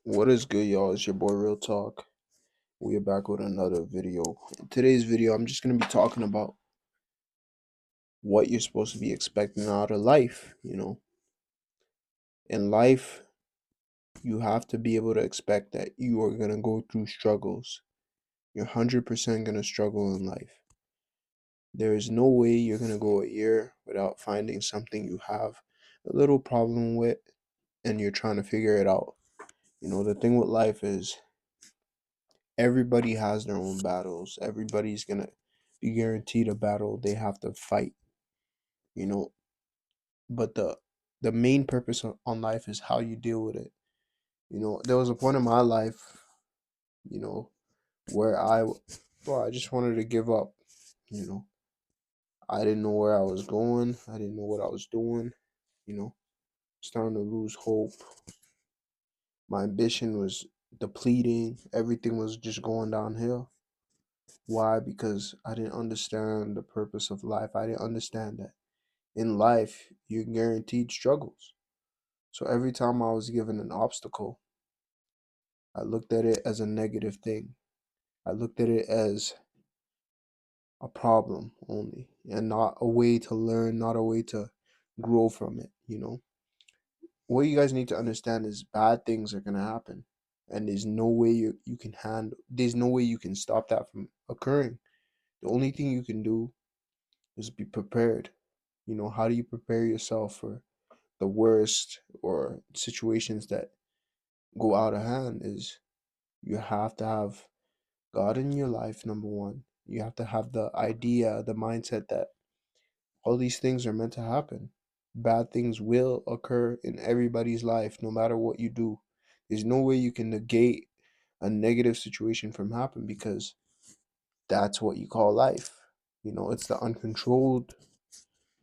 What is good, y'all? It's your boy Real Talk. We are back with another video. In today's video, I'm just going to be talking about what you're supposed to be expecting out of life. In life, you have to be able to expect that you are going to go through struggles. You're 100% going to struggle in life. There is no way you're going to go a year without finding something you have a little problem with and you're trying to figure it out. The thing with life is everybody has their own battles. Everybody's gonna be guaranteed a battle they have to fight, you know. But the main purpose on life is how you deal with it. There was a point in my life, you know, where I just wanted to give up. You know, I didn't know where I was going. I didn't know what I was doing. You know, Starting to lose hope. My ambition was depleting. Everything was just going downhill. Why? Because I didn't understand the purpose of life. I didn't understand that in life, you're guaranteed struggles. So every time I was given an obstacle, I looked at it as a negative thing. I looked at it as a problem only and not a way to learn, not a way to grow from it. What you guys need to understand is bad things are going to happen. And there's no way you can there's no way you can stop that from occurring. The only thing you can do is be prepared. How do you prepare yourself for the worst or situations that go out of hand is you have to have God in your life, number one. You have to have the idea, the mindset that all these things are meant to happen. Bad things will occur in everybody's life, no matter what you do. There's no way you can negate a negative situation from happening because that's what you call life. It's the uncontrolled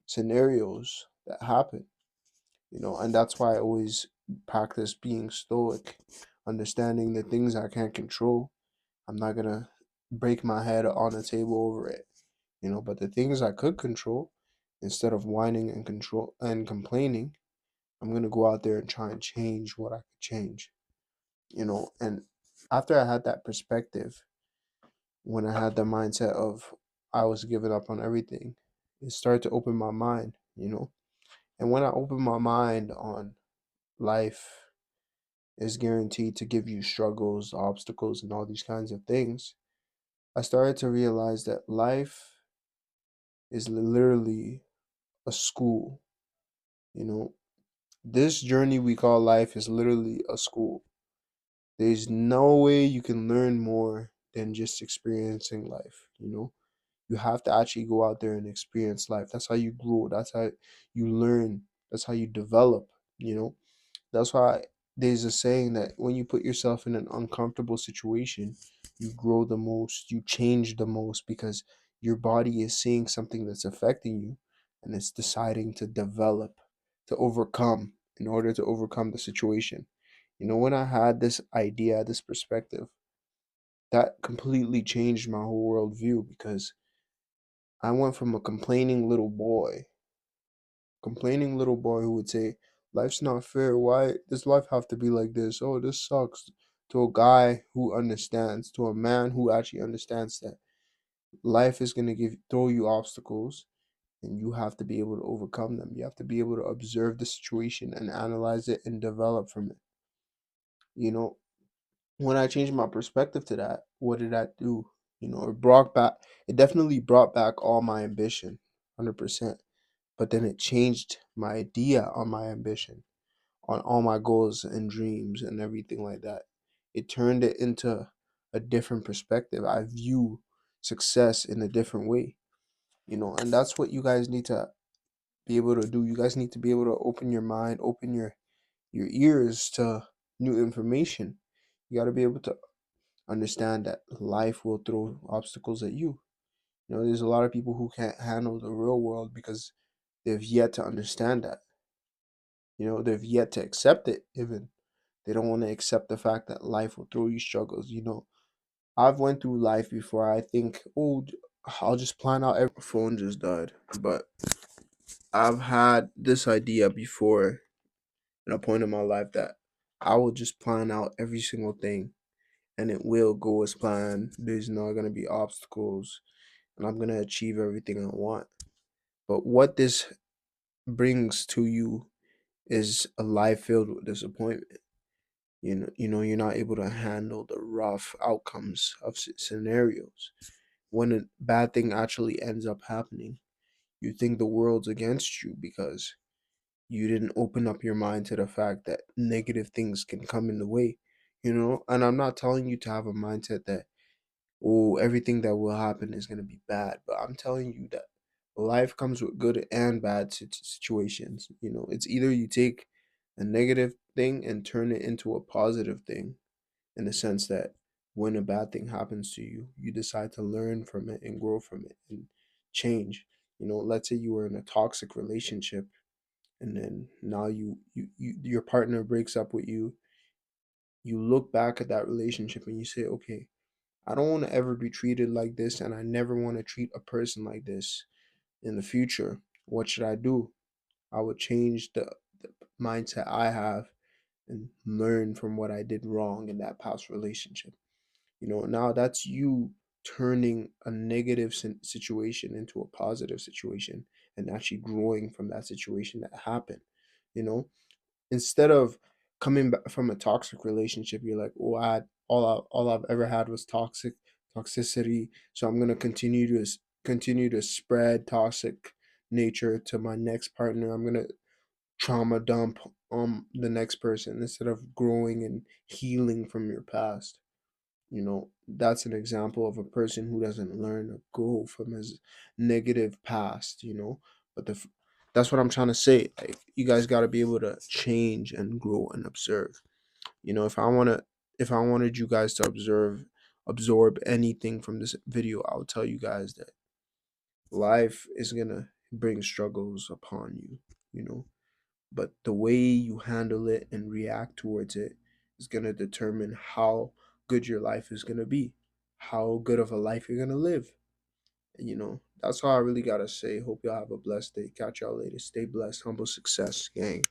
scenarios that happen. And that's why I always practice being stoic, understanding the things I can't control. I'm not gonna break my head on the table over it. But the things I could control, instead of whining and control and complaining, I'm gonna go out there and try and change what I could change. And after I had that perspective, when I had the mindset of I was giving up on everything, it started to open my mind. And when I opened my mind on life is guaranteed to give you struggles, obstacles, and all these kinds of things, I started to realize that life is literally a school. You know, this journey we call life is literally a school. There's no way you can learn more than just experiencing life. You have to actually go out there and experience life. That's how you grow. That's how you learn. That's how you develop. You know, That's why there's a saying that when you put yourself in an uncomfortable situation, you grow the most, you change the most because your body is seeing something that's affecting you and it's deciding to develop, to overcome in order to overcome the situation. When I had this idea, this perspective, that completely changed my whole worldview because I went from a complaining little boy who would say, "Life's not fair. Why does life have to be like this? Oh, this sucks." To a guy who understands, to a man who actually understands that life is gonna throw you obstacles, and you have to be able to overcome them. You have to be able to observe the situation and analyze it and develop from it. You know, when I changed my perspective to that, what did that do? It definitely brought back all my ambition, 100%. But then it changed my idea on my ambition, on all my goals and dreams and everything like that. It turned it into a different perspective. I view success in a different way, and that's what you guys need to be able to do. You guys need to be able to open your mind, open your ears to new information. You got to be able to understand that life will throw obstacles at you. There's a lot of people who can't handle the real world because they've yet to understand that. They've yet to accept it even. They don't want to accept the fact that life will throw you struggles. I've went through life before. I think, oh, I'll just plan out every phone just died. But I've had this idea before in a point in my life that I will just plan out every single thing, and it will go as planned. There's not going to be obstacles, and I'm going to achieve everything I want. But what this brings to you is a life filled with disappointment. You're not able to handle the rough outcomes of scenarios. When a bad thing actually ends up happening, you think the world's against you because you didn't open up your mind to the fact that negative things can come in the way. And I'm not telling you to have a mindset that, oh, everything that will happen is going to be bad, but I'm telling you that life comes with good and bad situations. It's either you take a negative thing and turn it into a positive thing, in the sense that when a bad thing happens to you, you decide to learn from it and grow from it and change. Let's say you were in a toxic relationship, and then now your partner breaks up with you. You look back at that relationship and you say, okay, I don't want to ever be treated like this, and I never want to treat a person like this in the future. What should I do? I would change the mindset I have and learn from what I did wrong in that past relationship. Now that's you turning a negative situation into a positive situation, and actually growing from that situation that happened. You know, Instead of coming back from a toxic relationship, you're like, oh, all I've ever had was toxicity, so I'm gonna continue to spread toxic nature to my next partner. I'm gonna trauma dump the next person instead of growing and healing from your past. That's an example of a person who doesn't learn or grow from his negative past. But that's what I'm trying to say. Like, you guys got to be able to change and grow and observe. If I wanted you guys to absorb anything from this video, I would tell you guys that life is gonna bring struggles upon you. you know but the way you handle it and react towards it is going to determine how good your life is going to be, how good of a life you're going to live. And, that's all I really got to say. Hope y'all have a blessed day. Catch y'all later. Stay blessed. Humble success, gang.